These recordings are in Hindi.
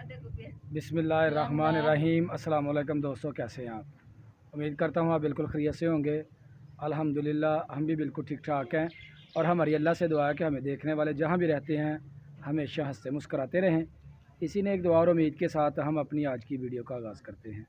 बिस्मिल्लाहिर्रहमानिर्रहीम। अस्सलाम वालेकुम दोस्तों, कैसे हैं आप? उम्मीद करता हूँ आप बिल्कुल खैरियत से होंगे। अल्हम्दुलिल्लाह हम भी बिल्कुल ठीक ठाक हैं और हमारी अल्लाह से दुआ है कि हमें देखने वाले जहाँ भी रहते हैं हमेशा हंसते मुस्कराते रहें। इसी ने एक दुआ और उम्मीद के साथ हम अपनी आज की वीडियो का आगाज़ करते हैं।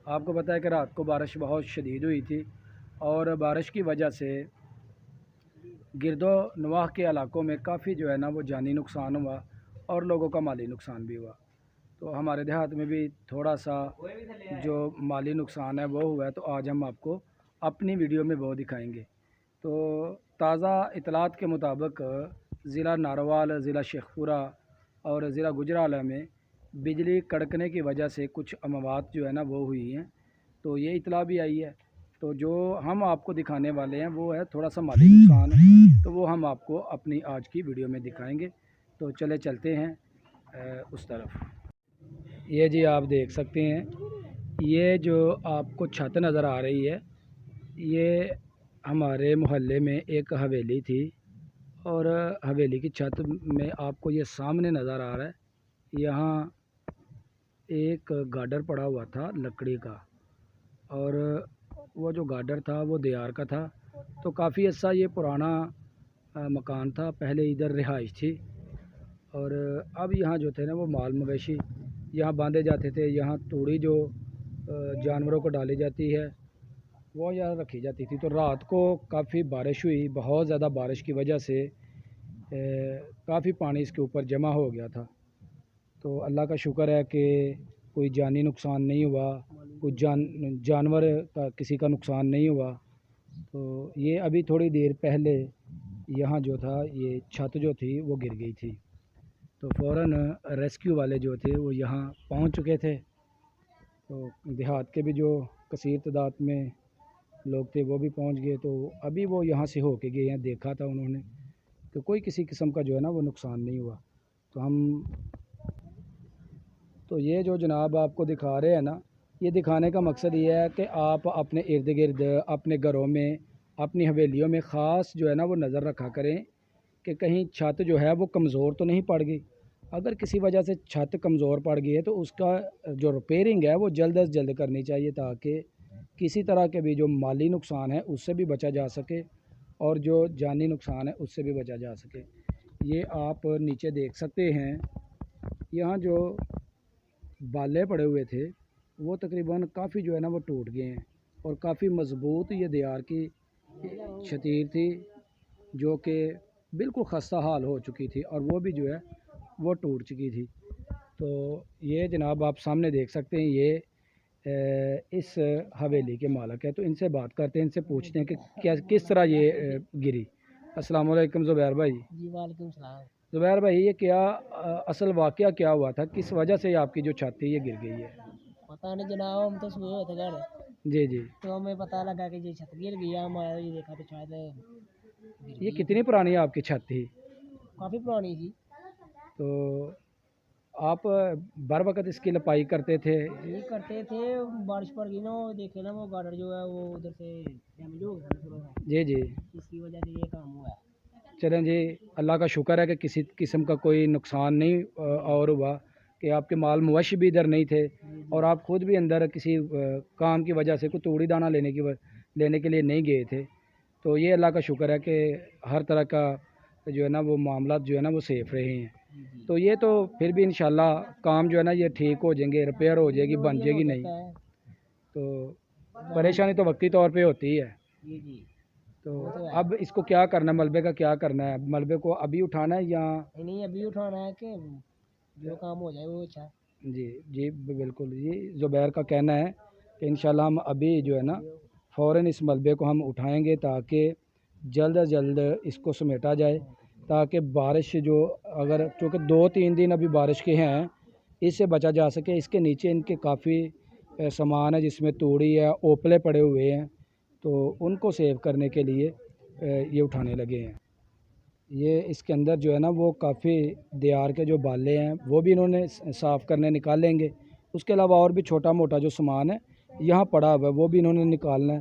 आपको पता है कि रात को बारिश बहुत शदीद हुई थी और बारिश की वजह से गिरदो नवाह के इलाकों में काफ़ी जो है ना वो जानी नुकसान हुआ और लोगों का माली नुकसान भी हुआ। तो हमारे देहात में भी थोड़ा सा जो माली नुकसान है वो हुआ है, तो आज हम आपको अपनी वीडियो में वो दिखाएंगे। तो ताज़ा इतलात के मुताबिक ज़िला नारवाल, ज़िला शेखपुरा और ज़िला गुजराल में बिजली कड़कने की वजह से कुछ अमवात जो है ना वो हुई हैं। तो ये इतला भी आई है। तो जो हम आपको दिखाने वाले हैं वो है थोड़ा सा माली नुकसान है, तो वो हम आपको अपनी आज की वीडियो में दिखाएंगे। तो चले चलते हैं उस तरफ। ये जी आप देख सकते हैं, ये जो आपको छत नज़र आ रही है, ये हमारे मोहल्ले में एक हवेली थी और हवेली की छत में आपको ये सामने नज़र आ रहा है, यहाँ एक गार्डर पड़ा हुआ था लकड़ी का और वो जो गार्डर था वो दीवार का था। तो काफ़ी अच्छा ये पुराना मकान था, पहले इधर रिहाइश थी और अब यहाँ जो थे ना वो माल मवेशी यहाँ बांधे जाते थे। यहाँ तूड़ी जो जानवरों को डाली जाती है वो यहाँ रखी जाती थी। तो रात को काफ़ी बारिश हुई, बहुत ज़्यादा बारिश की वजह से काफ़ी पानी इसके ऊपर जमा हो गया था। तो अल्लाह का शुक्र है कि कोई जानी नुकसान नहीं हुआ, कोई जानवर का किसी का नुकसान नहीं हुआ। तो ये अभी थोड़ी देर पहले यहाँ जो था ये छत जो थी वो गिर गई थी। तो फ़ौरन रेस्क्यू वाले जो थे वो यहाँ पहुँच चुके थे। तो देहात के भी जो कसीर तादाद में लोग थे वो भी पहुँच गए। तो अभी वो यहाँ से होके गए हैं, देखा था उन्होंने, तो कोई किसी किस्म का जो है ना वो नुकसान नहीं हुआ। तो ये जो जनाब आपको दिखा रहे हैं ना, ये दिखाने का मकसद ये है कि आप अपने इर्द गिर्द, अपने घरों में, अपनी हवेलियों में ख़ास जो है ना वो नज़र रखा करें कि कहीं छत जो है वो कमज़ोर तो नहीं पड़ गई। अगर किसी वजह से छत कमज़ोर पड़ गई है तो उसका जो रिपेयरिंग है वो जल्द अज जल्द करनी चाहिए, ताकि किसी तरह के भी जो माली नुकसान है उससे भी बचा जा सके और जो जानी नुकसान है उससे भी बचा जा सके। ये आप नीचे देख सकते हैं, यहाँ जो बाले पड़े हुए थे वो तकरीबन काफ़ी जो है ना वो टूट गए हैं और काफ़ी मज़बूत ये दीवार की शतीर थी जो कि बिल्कुल खस्ता हाल हो चुकी थी और वो भी जो है वो टूट चुकी थी। तो ये जनाब आप सामने देख सकते हैं, ये इस हवेली के मालिक है। तो इनसे बात करते हैं, इनसे पूछते हैं कि क्या किस तरह ये गिरी। अस्सलाम वालेकुम ज़ुबैर भाई। जी वालेकुम सलाम। ज़ुबैर भाई, ये क्या असल वाक़या क्या हुआ था, किस वजह से आपकी जो छत थी ये गिर गई है? पता नहीं जनाब, हम तो सोए हुए थे घर, जी जी। तो हमें पता लगा कि ये छत गिर गई। हम आए, ये देखा तो शायद गिर ये गई है। कितनी पुरानी आपकी छत थी? काफ़ी पुरानी थी। तो आप बर वक़्त इसकी लपाई करते थे? ये करते थे, बारिश पड़ गई ना, वो देखे ना वो गार्डर जो है वो उधर से डैमेज हो गया थोड़ा सा, जी जी। इसकी वजह से ये काम हुआ है। चलें जी, अल्लाह का शुक्र है कि किसी किस्म का कोई नुकसान नहीं और हुआ, कि आपके माल मवेश भी इधर नहीं थे और आप ख़ुद भी अंदर किसी काम की वजह से कोई तूड़ी दाना लेने के लिए नहीं गए थे। तो ये अल्लाह का शुक्र है कि हर तरह का जो है ना वो मामला जो है ना वो सेफ़ रहे हैं। तो ये तो फिर भी इंशाल्लाह काम जो है ना ये ठीक हो जाएंगे, रिपेयर हो जाएगी, बन जाएगी नहीं। तो परेशानी तो वक्ती तौर पे होती है। जी जी। तो अब इसको क्या करना है, मलबे का क्या करना है? मलबे को अभी उठाना है या? नहीं, अभी उठाना है कि जो काम हो जाए वो अच्छा। जी जी बिल्कुल। ये ज़ुबैर का कहना है कि इंशाल्लाह हम अभी जो है ना फ़ौरन इस मलबे को हम उठाएंगे ताकि जल्द अज जल्द इसको समेटा जाए, ताकि बारिश जो अगर चूँकि 2-3 दिन अभी बारिश के हैं, इससे बचा जा सके। इसके नीचे इनके काफ़ी सामान है जिसमें तूड़ी है, ओपले पड़े हुए हैं, तो उनको सेव करने के लिए ये उठाने लगे हैं। ये इसके अंदर जो है ना वो काफ़ी दीवार के जो बाले हैं वो भी इन्होंने साफ़ करने निकालेंगे। उसके अलावा और भी छोटा मोटा जो सामान है यहाँ पड़ा हुआ है वो भी इन्होंने निकालना है।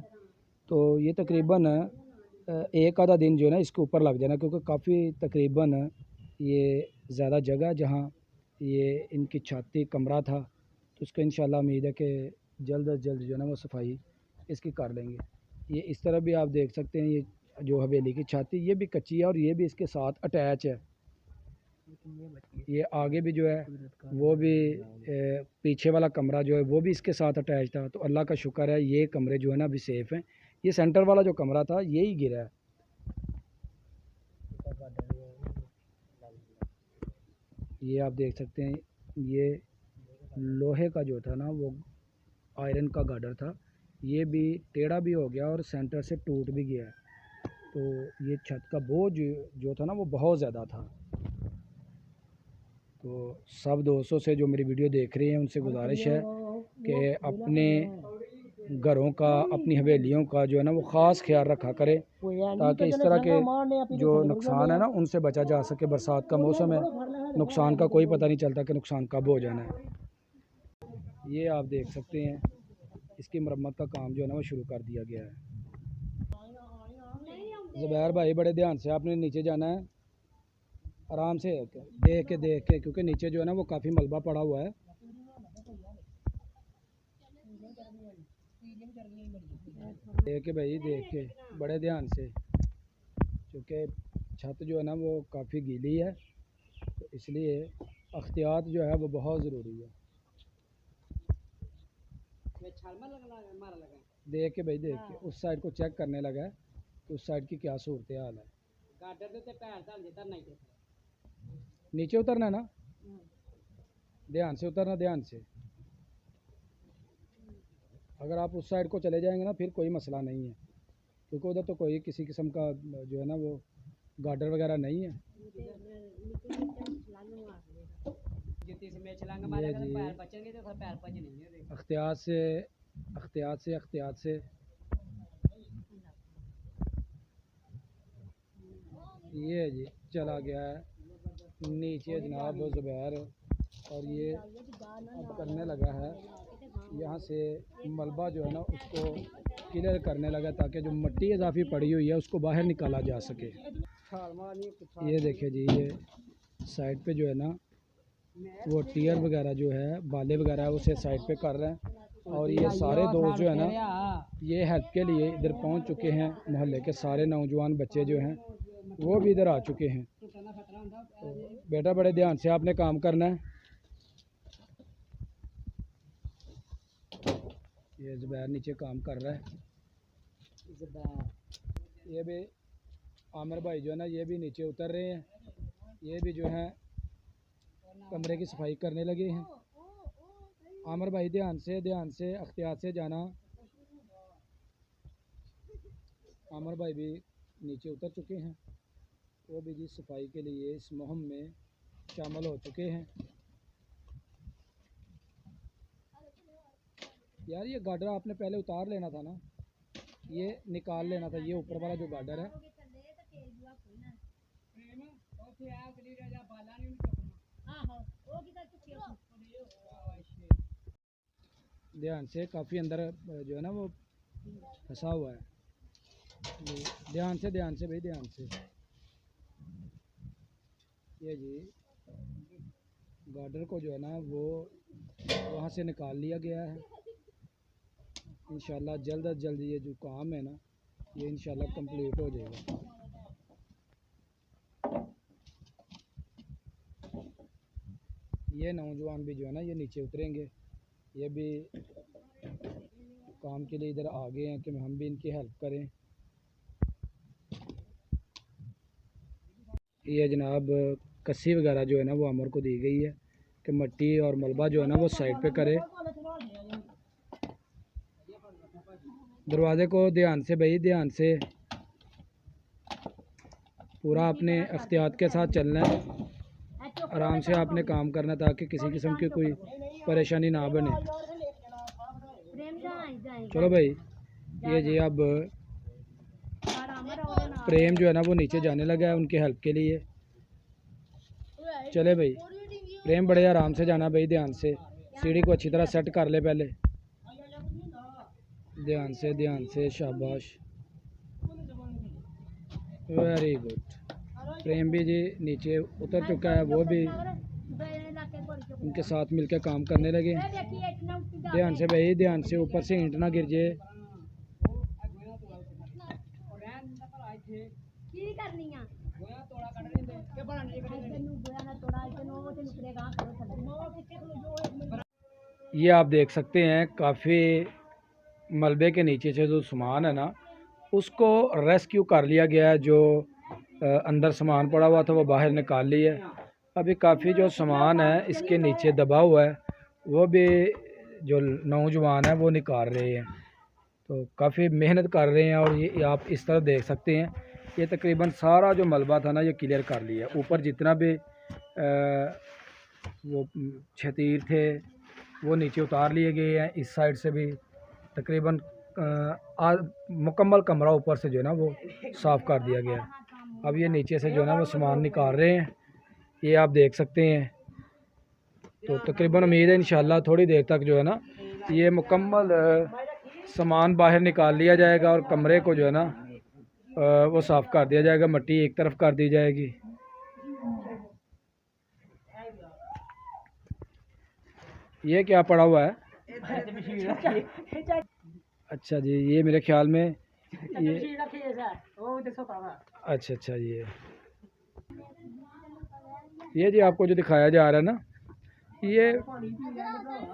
तो ये तकरीबन एक आधा दिन जो है ना इसके ऊपर लग जाना, क्योंकि काफ़ी तकरीबन ये ज़्यादा जगह है जहाँ ये इनकी छाती कमरा था, तो उसको इंशाल्लाह उम्मीद है कि जल्द अज जल्द जो है ना वो सफाई इसकी कर लेंगे। ये इस तरह भी आप देख सकते हैं, ये जो हवेली की छाती ये भी कच्ची है और ये भी इसके साथ अटैच है। ये आगे भी जो है वो भी पीछे वाला कमरा जो है वो भी इसके साथ अटैच था। तो अल्लाह का शुक्र है ये कमरे जो है ना अभी सेफ़ हैं। ये सेंटर वाला जो कमरा था यही गिरा है। ये आप देख सकते हैं, ये लोहे का जो था ना वो आयरन का गार्डर था, ये भी टेढ़ा भी हो गया और सेंटर से टूट भी गया है। तो ये छत का बोझ जो था ना वो बहुत ज़्यादा था। तो सब दोस्तों से जो मेरी वीडियो देख रहे हैं उनसे गुजारिश है कि अपने घरों का, अपनी हवेलियों का जो है ना वो ख़ास ख्याल रखा करें, ताकि इस तरह के जो नुकसान है ना उनसे बचा जा सके। बरसात का मौसम है, नुकसान का कोई पता नहीं चलता कि नुकसान कब हो जाना है। ये आप देख सकते हैं, इसकी मरम्मत का काम जो है ना वो शुरू कर दिया गया है। ज़ुबैर भाई बड़े ध्यान से आपने नीचे जाना है, आराम से देख के, क्योंकि नीचे जो है ना वो काफ़ी मलबा पड़ा हुआ है। देख के भाई, देख के बड़े ध्यान से, क्योंकि छत जो है ना वो काफ़ी गीली है, तो इसलिए एहतियात जो है वो बहुत ज़रूरी है। देख के भाई, देख के उस साइड को चेक करने लगा है कि उस साइड की क्या सूरत हाल है। नीचे उतरना है ना, ध्यान से उतरना, ध्यान से। अगर आप उस साइड को चले जाएंगे ना फिर कोई मसला नहीं है, क्योंकि उधर तो कोई किसी किस्म का जो है ना वो गार्डर वगैरह नहीं है। ये जी एहतियात से ये जी चला गया है नीचे जनाब ज़ुबैर, और ये अब करने लगा है यहाँ से मलबा जो है ना उसको क्लियर करने लगा, ताकि जो मिट्टी इजाफी पड़ी हुई है उसको बाहर निकाला जा सके। ये देखिए जी, ये साइड पे जो है ना वो टीयर वगैरह जो है, बाले वगैरह उसे साइड पे कर रहे हैं। और ये सारे दोस्त जो है ना ये हेल्प के लिए इधर पहुंच चुके हैं। मोहल्ले के सारे नौजवान बच्चे जो हैं वो भी इधर आ चुके हैं। तो बेटा बड़े ध्यान से आपने काम करना है। ये ज़ुबैर नीचे काम कर रहा है। ये भी आमिर भाई जो है ना ये भी नीचे उतर रहे हैं, ये भी जो है कमरे की सफाई करने लगे हैं। आमिर भाई ध्यान से एहतियात से जाना। आमिर भाई भी नीचे उतर चुके हैं, वो भी जी सफाई के लिए इस मुहिम में शामिल हो चुके हैं। यार ये गार्डर आपने पहले उतार लेना था ना, ये निकाल लेना था, ये ऊपर वाला जो गार्डर है। ध्यान से, काफ़ी अंदर जो है ना वो फंसा हुआ है। ध्यान से भाई, ध्यान से। ये जी गार्डर को जो है ना वो वहाँ से निकाल लिया गया है। इंशाल्लाह जल्द अज जल्द ये जो काम है ना ये इंशाल्लाह कंप्लीट हो जाएगा। ये नौजवान भी जो है ना ये नीचे उतरेंगे, ये भी काम के लिए इधर आ गए हैं कि हम भी इनकी हेल्प करें। ये जनाब कस्सी वगैरह जो है ना वो अमर को दी गई है कि मिट्टी और मलबा जो है ना वो साइड पे करे। दरवाज़े को ध्यान से भाई, ध्यान से पूरा अपने एहतियात के साथ चलना है। आराम से आपने काम करना ताकि किसी किस्म की कोई परेशानी ना बने। चलो भाई, ये जी अब प्रेम जो है ना वो नीचे जाने लगा है उनकी हेल्प के लिए। चले भाई प्रेम, बड़े आराम से जाना भाई, ध्यान से। सीढ़ी को अच्छी तरह सेट कर ले पहले, ध्यान से। शाबाश, वेरी गुड। प्रेम भी जी नीचे उतर चुका है, वो भी उनके साथ मिलकर काम करने लगे। ध्यान से भाई, ध्यान से, ऊपर से ईंट ना गिर जाए। ये आप देख सकते हैं काफ़ी मलबे के नीचे से जो सामान है ना उसको रेस्क्यू कर लिया गया है। जो अंदर सामान पड़ा हुआ था वो बाहर निकाल लिया है। अभी काफ़ी जो सामान है इसके नीचे दबा हुआ है वो भी जो नौजवान है वो निकाल रहे हैं। तो काफ़ी मेहनत कर रहे हैं। और ये आप इस तरह देख सकते हैं ये तकरीबन सारा जो मलबा था ना ये क्लियर कर लिया। ऊपर जितना भी वो छतीर थे वो नीचे उतार लिए गए हैं। इस साइड से भी तकरीबन मुकम्मल कमरा ऊपर से जो है ना वो साफ़ कर दिया गया। अब ये नीचे से जो है ना वो सामान निकाल रहे हैं, ये आप देख सकते हैं। तो तकरीबन उम्मीद है इंशाल्लाह थोड़ी देर तक जो है ना ये मुकम्मल सामान बाहर निकाल लिया जाएगा और कमरे को जो है ना वो साफ़ कर दिया जाएगा। मिट्टी एक तरफ कर दी जाएगी। ये क्या पड़ा हुआ है? अच्छा जी, ये मेरे ख्याल में ये अच्छा ये जी आपको जो दिखाया जा रहा है ना ये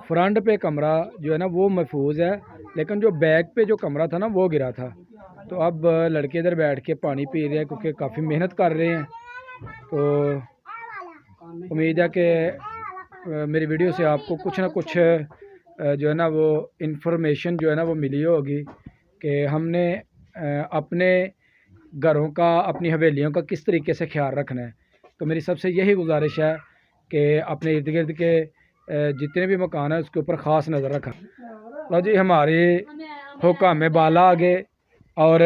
फ्रंट पे कमरा जो है ना वो महफूज है, लेकिन जो बैक पे जो कमरा था ना वो गिरा था। तो अब लड़के इधर बैठ के पानी पी रहे हैं क्योंकि काफ़ी मेहनत कर रहे हैं। तो उम्मीद है कि मेरी वीडियो से आपको कुछ ना कुछ जो है ना वो इन्फॉर्मेशन जो है ना वो मिली होगी कि हमने अपने घरों का, अपनी हवेलियों का किस तरीके से ख्याल रखना है। तो मेरी सबसे यही गुजारिश है कि अपने इर्द गिर्द के जितने भी मकान है उसके ऊपर ख़ास नज़र रखा। लो जी हमारे हुक्म बाला आ गए और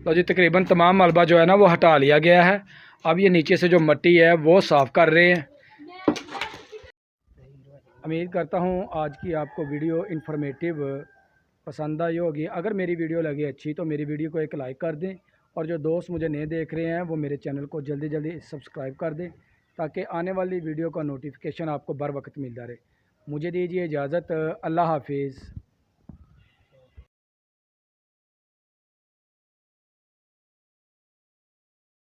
लो जी तकरीबन तमाम मलबा जो है ना वो हटा लिया गया है। अब ये नीचे से जो मिट्टी है वो साफ़ कर रहे हैं। उम्मीद करता हूँ आज की आपको वीडियो इन्फॉर्मेटिव पसंद आई होगी। अगर मेरी वीडियो लगी अच्छी तो मेरी वीडियो को एक लाइक कर दें और जो दोस्त मुझे नहीं देख रहे हैं वो मेरे चैनल को जल्दी जल्दी सब्सक्राइब कर दें ताकि आने वाली वीडियो का नोटिफिकेशन आपको बर वक्त मिलता रहे। मुझे दीजिए इजाज़त। अल्लाह हाफिज़।